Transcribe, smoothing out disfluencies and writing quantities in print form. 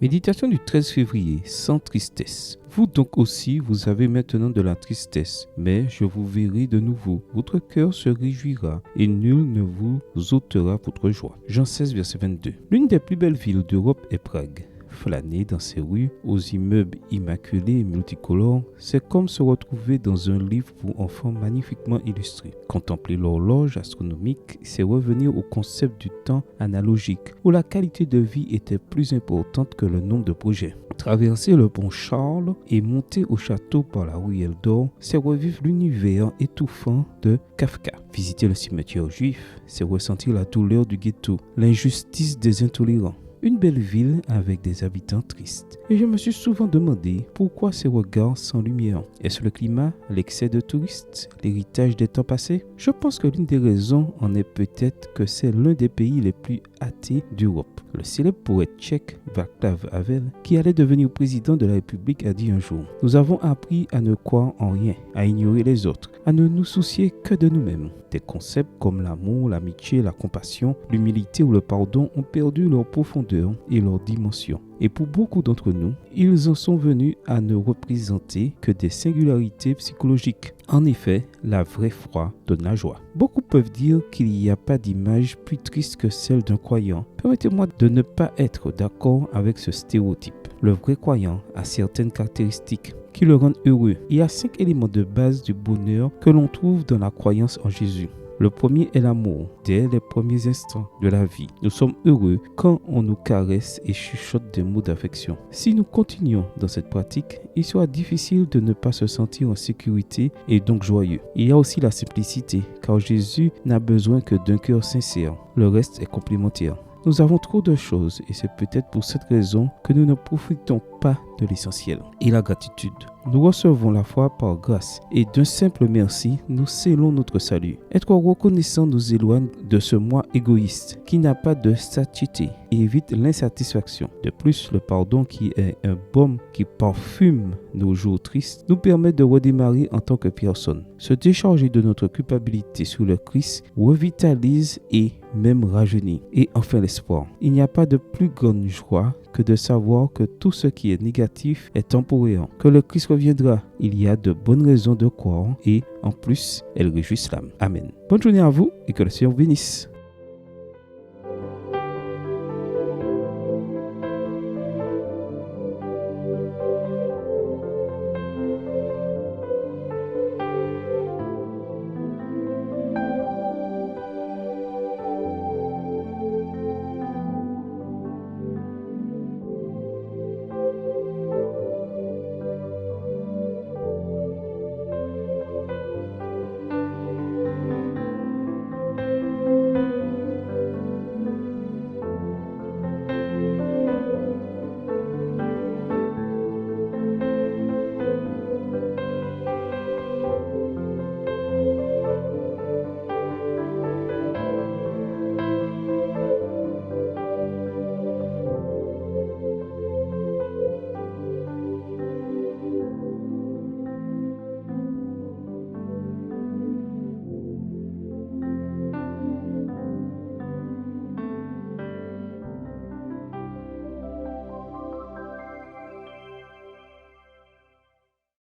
Méditation du 13 février, sans tristesse. Vous donc aussi, vous avez maintenant de la tristesse, mais je vous verrai de nouveau. Votre cœur se réjouira et nul ne vous ôtera votre joie. Jean 16, verset 22. L'une des plus belles villes d'Europe est Prague. Flâner dans ses rues, aux immeubles immaculés et multicolores, c'est comme se retrouver dans un livre pour enfants magnifiquement illustré. Contempler l'horloge astronomique, c'est revenir au concept du temps analogique, où la qualité de vie était plus importante que le nombre de projets. Traverser le pont Charles et monter au château par la ruelle d'or, c'est revivre l'univers étouffant de Kafka. Visiter le cimetière juif, c'est ressentir la douleur du ghetto, l'injustice des intolérants. Une belle ville avec des habitants tristes. Et je me suis souvent demandé pourquoi ces regards sans lumière. Est-ce le climat, l'excès de touristes, l'héritage des temps passés? Je pense que l'une des raisons en est peut-être que c'est l'un des pays les plus athées d'Europe. Le célèbre poète tchèque Václav Havel, qui allait devenir président de la République, a dit un jour: « Nous avons appris à ne croire en rien, à ignorer les autres, à ne nous soucier que de nous-mêmes. » Des concepts comme l'amour, l'amitié, la compassion, l'humilité ou le pardon ont perdu leur profondeur et leur dimension. Et pour beaucoup d'entre nous, ils en sont venus à ne représenter que des singularités psychologiques. En effet, la vraie foi donne la joie. Beaucoup peuvent dire qu'il n'y a pas d'image plus triste que celle d'un croyant. Permettez-moi de ne pas être d'accord avec ce stéréotype. Le vrai croyant a certaines caractéristiques qui le rendent heureux. Il y a 5 éléments de base du bonheur que l'on trouve dans la croyance en Jésus. Le premier est l'amour. Dès les premiers instants de la vie, nous sommes heureux quand on nous caresse et chuchote des mots d'affection. Si nous continuons dans cette pratique, il sera difficile de ne pas se sentir en sécurité et donc joyeux. Il y a aussi la simplicité, car Jésus n'a besoin que d'un cœur sincère. Le reste est complémentaire. Nous avons trop de choses et c'est peut-être pour cette raison que nous ne profitons pas de l'essentiel. Et la gratitude. Nous recevons la foi par grâce et d'un simple merci, nous scellons notre salut. Être reconnaissant nous éloigne de ce moi égoïste qui n'a pas de satiété et évite l'insatisfaction. De plus, le pardon qui est un baume qui parfume nos jours tristes nous permet de redémarrer en tant que personne. Se décharger de notre culpabilité sur le Christ revitalise et même rajeunit. Et enfin l'espoir. Il n'y a pas de plus grande joie que de savoir que tout ce qui est négatif est temporaire, que le Christ reviendra. Il y a de bonnes raisons de croire et en plus, elles réjouissent l'âme. Amen. Bonne journée à vous et que le Seigneur vous bénisse.